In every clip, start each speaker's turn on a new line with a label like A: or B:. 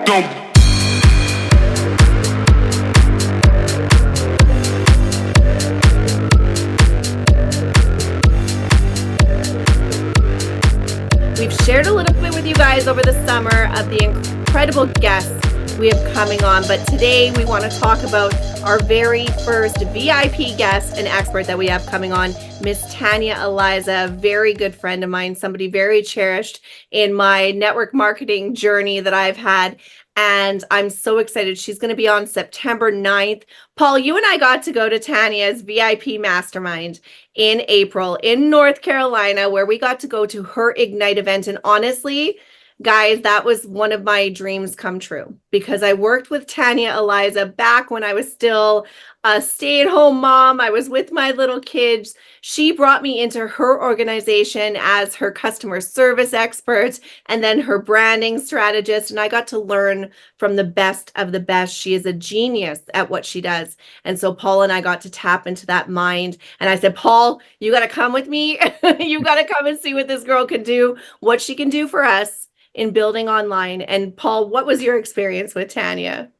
A: Don't
B: We've shared a little bit with you guys over the summer of the incredible guests we have coming on, but today we want to talk about our very first VIP guest and expert that we have coming on, Miss Tanya Eliza, a very good friend of mine, somebody very cherished in my network marketing journey that I've had. And I'm so excited. She's going to be on September 9th. Paul, you and I got to go to Tanya's VIP Mastermind in April in North Carolina, where we got to go to her Ignite event. And honestly, guys, that was one of my dreams come true because I worked with Tanya Eliza back when I was still a stay-at-home mom. I was with my little kids. She brought me into her organization as her customer service expert and then her branding strategist. And I got to learn from the best of the best. She is a genius at what she does. And so Paul and I got to tap into that mind. And I said, Paul, you got to come with me. You got to come and see what this girl can do, what she can do for us in building online. And Paul, what was your experience with Tanya?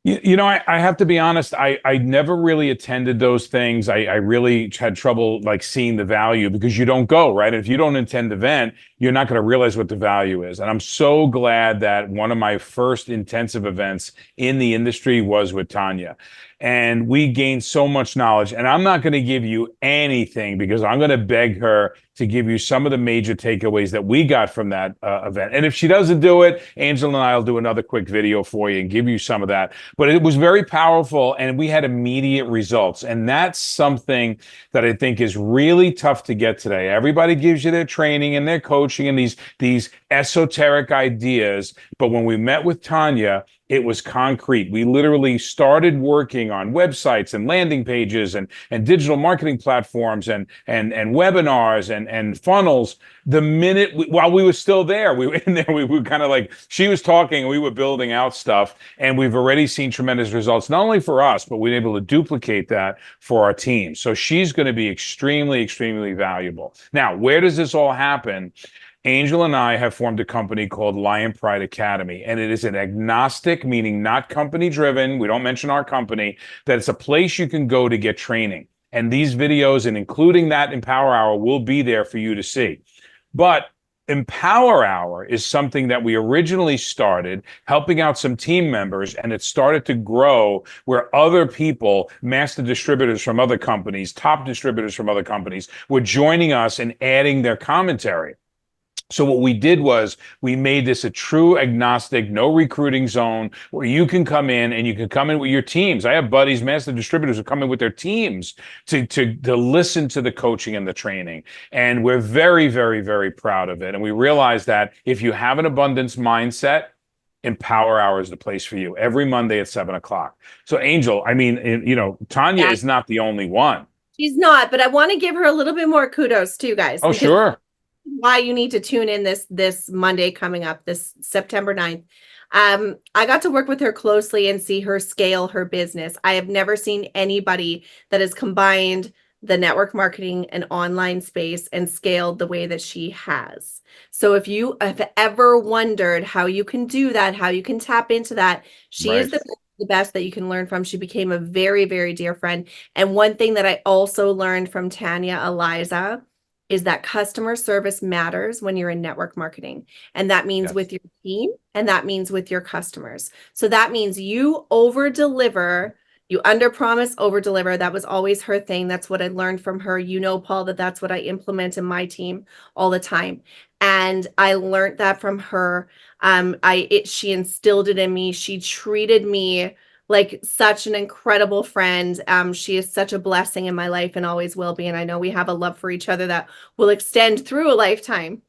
C: I have to be honest. I never really attended those things. I really had trouble like seeing the value because you don't go, right? If you don't attend the event, you're not going to realize what the value is. And I'm so glad that one of my first intensive events in the industry was with Tanya. And we gained so much knowledge. And I'm not going to give you anything because I'm going to beg her to give you some of the major takeaways that we got from that event. And if she doesn't do it, Angela and I will do another quick video for you and give you some of that. But it was very powerful and we had immediate results. And that's something that I think is really tough to get today. Everybody gives you their training and their coaching and these esoteric ideas. But when we met with Tanya, it was concrete. We literally started working on websites and landing pages and digital marketing platforms and webinars and funnels. The minute while we were still there, we were in there. We were kind of like she was talking, and we were building out stuff, and we've already seen tremendous results, not only for us, but we're able to duplicate that for our team. So she's going to be extremely, extremely valuable. Now, where does this all happen? Angel and I have formed a company called Lion Pride Academy, and it is an agnostic, meaning not company driven. We don't mention our company, that it's a place you can go to get training. And these videos, and including that Empower Hour, will be there for you to see. But Empower Hour is something that we originally started helping out some team members, and it started to grow where other people, master distributors from other companies, top distributors from other companies, were joining us and adding their commentary. So what we did was we made this a true agnostic, no recruiting zone where you can come in and you can come in with your teams. I have buddies, master distributors who come in with their teams to listen to the coaching and the training. And we're very, very, very proud of it. And we realize that if you have an abundance mindset, Empower Hour is the place for you every Monday at 7:00. So Angel, I mean, Tanya is not the only one.
B: She's not, but I want to give her a little bit more kudos too, guys.
C: Oh, sure.
B: Why you need to tune in this Monday coming up, this September 9th. I got to work with her closely and see her scale her business. I have never seen anybody that has combined the network marketing and online space and scaled the way that she has. So if you have ever wondered how you can do that, how you can tap into that, she is the best that you can learn from. She became a very, very dear friend. And one thing that I also learned from Tanya Eliza is that customer service matters when you're in network marketing. And that means with your team, and that means with your customers. So that means you over deliver, you under promise, over deliver. That was always her thing. That's what I learned from her. You know, Paul, that's what I implement in my team all the time. And I learned that from her. She instilled it in me. She treated me like such an incredible friend. She is such a blessing in my life and always will be. And I know we have a love for each other that will extend through a lifetime.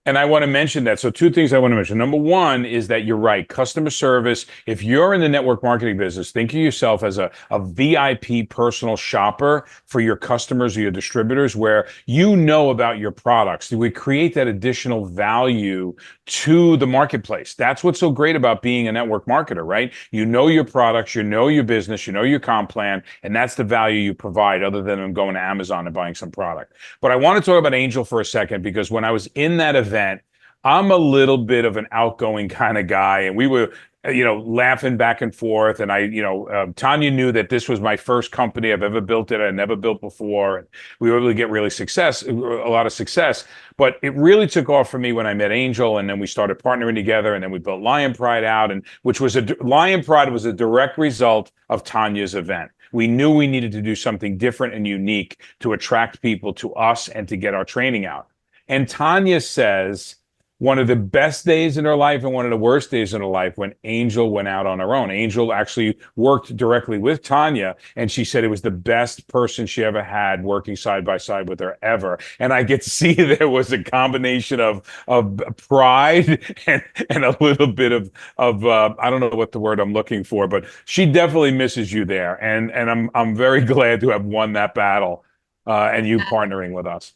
C: And I want to mention that. So two things I want to mention. Number one is that you're right. Customer service. If you're in the network marketing business, think of yourself as a VIP personal shopper for your customers or your distributors where you know about your products. We create that additional value to the marketplace. That's what's so great about being a network marketer, right? You know your products, you know your business, you know your comp plan, and that's the value you provide other than them going to Amazon and buying some product. But I want to talk about Angel for a second because when I was in that event, I'm a little bit of an outgoing kind of guy, and we were laughing back and forth. And Tanya knew that this was my first company. I've ever built it. I'd never built before. And we were able to get a lot of success. But it really took off for me when I met Angel, and then we started partnering together, and then we built Lion Pride out, and Lion Pride was a direct result of Tanya's event. We knew we needed to do something different and unique to attract people to us and to get our training out. And Tanya says one of the best days in her life and one of the worst days in her life when Angel went out on her own. Angel actually worked directly with Tanya, and she said it was the best person she ever had working side by side with her ever. And I get to see there was a combination of pride and a little bit of I don't know what the word I'm looking for, but she definitely misses you there. And I'm very glad to have won that battle. And you partnering with us.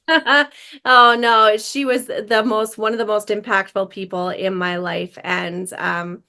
B: Oh no, she was one of the most impactful people in my life. And I'm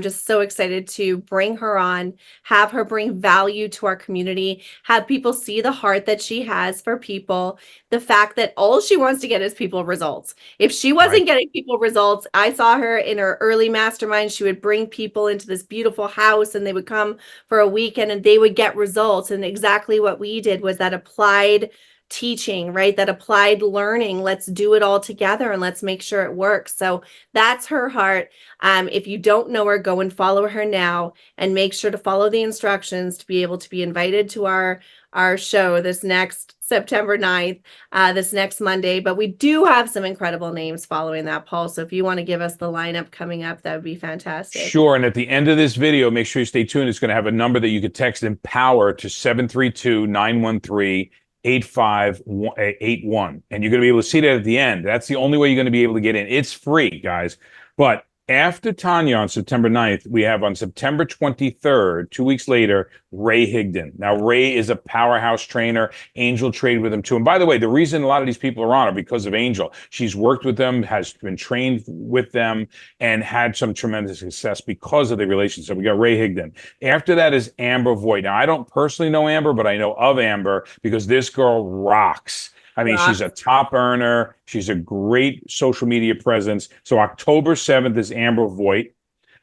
B: just so excited to bring her on, have her bring value to our community, have people see the heart that she has for people, the fact that all she wants to get is people results. If she wasn't getting people results, I saw her in her early mastermind, she would bring people into this beautiful house and they would come for a weekend and they would get results. And exactly what we did was that applied teaching, right? That applied learning. Let's do it all together and let's make sure it works. So that's her heart. If you don't know her, go and follow her now and make sure to follow the instructions to be able to be invited to our show this next September 9th, this next Monday. But we do have some incredible names following that, Paul. So if you want to give us the lineup coming up, that would be fantastic.
C: Sure. And at the end of this video, make sure you stay tuned. It's going to have a number that you could text EMPOWER to 732-913 8581, and you're going to be able to see that at the end. That's the only way you're going to be able to get in. It's free, guys. But after Tanya on September 9th, we have on September 23rd, 2 weeks later, Ray Higdon. Now, Ray is a powerhouse trainer. Angel trained with him too. And by the way, the reason a lot of these people are on are because of Angel. She's worked with them, has been trained with them, and had some tremendous success because of the relationship. We got Ray Higdon. After that is Amber Voigt. Now, I don't personally know Amber, but I know of Amber because this girl rocks. I mean, she's a top earner. She's a great social media presence. So October 7th is Amber Voigt.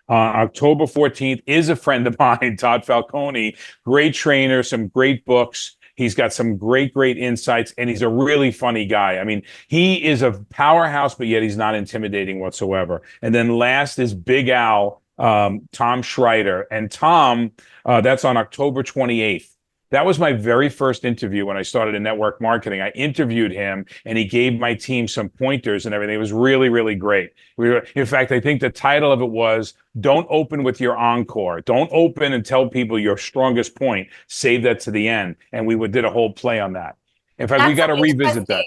C: October 14th is a friend of mine, Todd Falcone. Great trainer, some great books. He's got some great insights, and he's a really funny guy. I mean, he is a powerhouse, but yet he's not intimidating whatsoever. And then last is Big Al, Tom Schreider. And Tom, that's on October 28th. That was my very first interview when I started in network marketing. I interviewed him and he gave my team some pointers and everything. It was really, really great. In fact, I think the title of it was Don't Open with Your Encore. Don't open and tell people your strongest point. Save that to the end. And we did a whole play on that. In fact, we got to revisit that.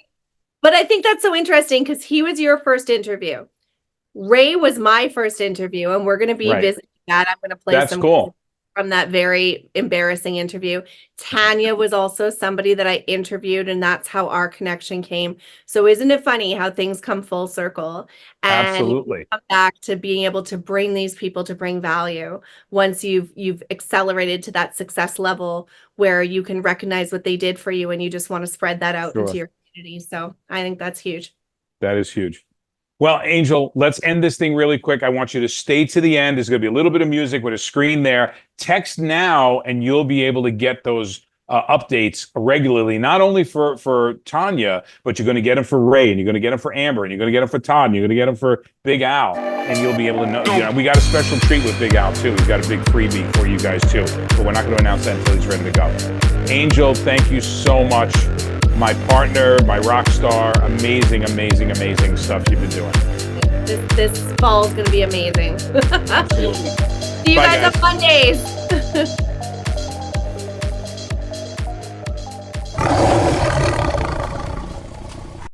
B: But I think that's so interesting because he was your first interview. Ray was my first interview, and we're going to be visiting that. I'm going to play some
C: cool.
B: From that very embarrassing interview. Tanya was also somebody that I interviewed, and that's how our connection came. So isn't it funny how things come full circle? And
C: absolutely.
B: Come back to being able to bring these people to bring value once you've accelerated to that success level where you can recognize what they did for you and you just want to spread that out into your community. So I think that's huge.
C: That is huge. Well, Angel, let's end this thing really quick. I want you to stay to the end. There's going to be a little bit of music with a screen there. Text now, and you'll be able to get those updates regularly, not only for Tanya, but you're going to get them for Ray, and you're going to get them for Amber, and you're going to get them for Todd, and you're going to get them for Big Al, and you'll be able to know. We got a special treat with Big Al, too. We've got a big freebie for you guys, too, but we're not going to announce that until he's ready to go. Angel, thank you so much. My partner, my rock star, amazing stuff you've been doing.
B: This fall is going to be amazing.
C: Absolutely.
B: See you guys on Mondays.